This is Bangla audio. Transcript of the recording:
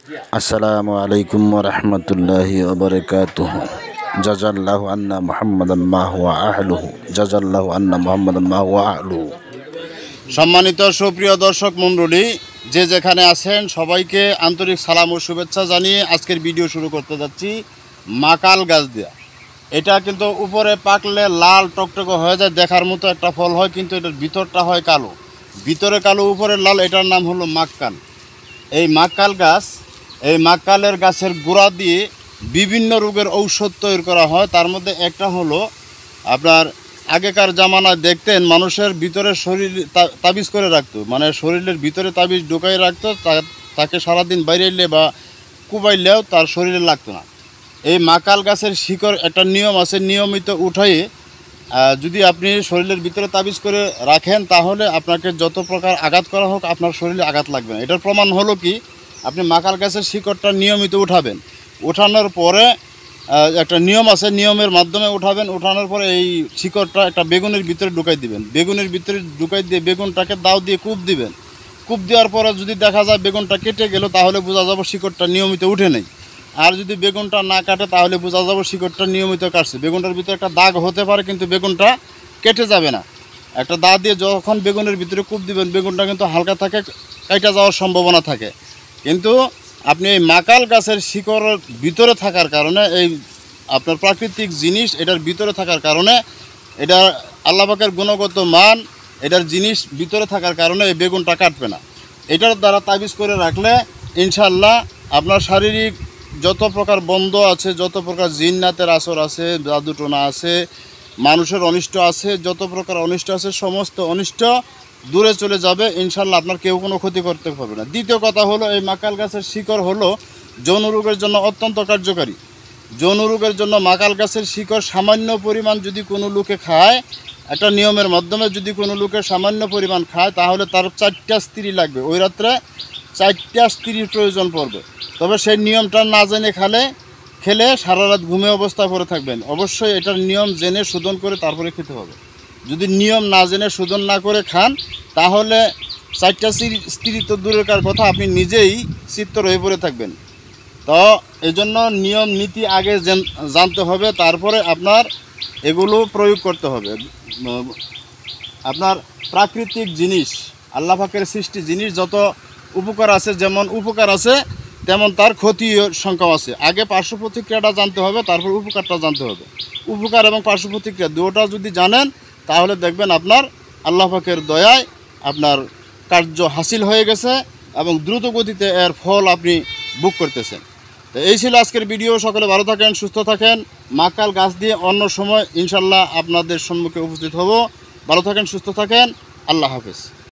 আসসালামু আলাইকুম ওয়া রাহমাতুল্লাহি ওয়া বারাকাতুহু। জাযাল্লাহু আন্না মুহাম্মাদান মা হুয়া আহলুহু। জাযাল্লাহু আন্না মুহাম্মাদান মা হুয়া আহলুহু। সম্মানিত সুপ্রিয় দর্শক মণ্ডলী, যে যেখানে আছেন সবাইকে আন্তরিক সালাম ও শুভেচ্ছা জানিয়ে আজকের ভিডিও শুরু করতে যাচ্ছি মাকাল গাছ দিয়া। এটা কিন্তু উপরে পাকলে লাল টকটকে হয়ে যায়, দেখার মতো একটা ফল হয়, কিন্তু এটার ভিতরটা হয় কালো। ভিতরে কালো উপরে লাল, এটার নাম হলো মাক্কাল। এই মাক্কাল গাছ, এই মাক্কালের গাছের গোড়া দিয়ে বিভিন্ন রোগের ঔষধ তৈরি করা হয়। তার মধ্যে একটা হলো আপনার আগেকার জামানায় দেখতেন মানুষের ভিতরে শরীর তাবিজ করে রাখতো, মানে শরীরের ভিতরে তাবিজ ঢুকাই রাখতো, তাকে সারাদিন বাইরেলে বা কুবাইলেও তার শরীরে লাগতো না। এই মাকাল গাছের শিকড় একটা নিয়ম আছে, নিয়মিত উঠাইয়ে যদি আপনি শরীরের ভিতরে তাবিজ করে রাখেন তাহলে আপনাকে যত প্রকার আঘাত করা হোক আপনার শরীরে আঘাত লাগবে না। এটার প্রমাণ হলো কি, আপনি মাকাল গাছের শিকড়টা নিয়মিত উঠাবেন, উঠানোর পরে একটা নিয়ম আছে, নিয়মের মাধ্যমে উঠাবেন। উঠানোর পরে এই শিকড়টা একটা বেগুনের ভিতরে ঢুকাই দিবেন, বেগুনের ভিতরে ঢুকাই দিয়ে বেগুনটাকে দাও দিয়ে কূপ দিবেন। কূপ দেওয়ার পরে যদি দেখা যায় বেগুনটা কেটে গেল তাহলে বোঝা যাবে শিকড়টা নিয়মিত উঠে নেই। আর যদি বেগুনটা না কাটে তাহলে বোঝা যাবে শিকড়টা নিয়মিত কাটছে। বেগুনটার ভিতরে একটা দাগ হতে পারে কিন্তু বেগুনটা কেটে যাবে না। একটা দা দিয়ে যখন বেগুনের ভিতরে কূপ দিবেন বেগুনটা কিন্তু হালকা থাকে, কেটে যাওয়ার সম্ভাবনা থাকে। কিন্তু আপনি এই মাকাল গাছের শিকড়ের ভিতরে থাকার কারণে, এই আপনার প্রাকৃতিক জিনিস এটার ভিতরে থাকার কারণে, এটা আল্লাহ পাকের গুণগত মান, এটার জিনিস ভিতরে থাকার কারণে এই বেগুনটা কাটবে না। এটার দ্বারা তাবিজ করে রাখলে ইনশাআল্লাহ আপনার শারীরিক যত প্রকার বন্ধ আছে, যত প্রকার জিন্নাতের আসর আছে, জাদুটোনা আছে, মানুষের অনিষ্ট আছে, যত প্রকার অনিষ্ট আছে সমস্ত অনিষ্ট দূরে চলে যাবে ইনশাআল্লাহ। আপনার কেউ কোনো ক্ষতি করতে পারবে না। দ্বিতীয় কথা হলো, এই মাকাল গাছের শিকড় হলো যৌন রোগের জন্য অত্যন্ত কার্যকারী। যৌন রোগের জন্য মাকাল গাছের শিকড় সামান্য পরিমাণ যদি কোনো লোকে খায়, একটা নিয়মের মাধ্যমে যদি কোনো লোকে সামান্য পরিমাণ খায় তাহলে তার 4টা স্ত্রী লাগবে, ওই রাত্রে 4টা স্ত্রীর প্রয়োজন পড়বে। তবে সেই নিয়মটা না জেনে খেলে সারা রাত ঘুমে অবস্থায় পড়ে থাকবেন। অবশ্যই এটার নিয়ম জেনে শোধন করে তারপরে খেতে হবে। যদি নিয়ম না জেনে শোধন না করে খান তাহলে 4টা স্ত্রী তো দূরের কথা, আপনি নিজেই চিত্ত হয়ে পড়ে থাকবেন। তো এই জন্য নিয়ম নীতি আগে জানতে হবে, তারপরে আপনার এগুলো প্রয়োগ করতে হবে। আপনার প্রাকৃতিক জিনিস, আল্লাহ পাকের সৃষ্টি জিনিস যত উপকার আছে, যেমন উপকার আছে তেমন তার ক্ষতি সংখ্যাও আছে। আগে পার্শ্ব প্রতিক্রিয়াটা জানতে হবে, তারপর উপকারটা জানতে হবে। উপকার এবং পার্শ্ব প্রতিক্রিয়া দুটোটা যদি জানেন তাহলে দেখবেন আপনার আল্লাহ পাকের দয়ায় আপনার কার্য হাসিল হয়ে গেছে এবং দ্রুত গতিতে এর ফল আপনি বুক করতেছেন। তো এই ছিল আজকের ভিডিও। সকলে ভালো থাকেন, সুস্থ থাকেন। মাকাল গাছ দিয়ে অন্য সময় ইনশাল্লাহ আপনাদের সম্মুখে উপস্থিত হব। ভালো থাকেন, সুস্থ থাকেন। আল্লাহ হাফেজ।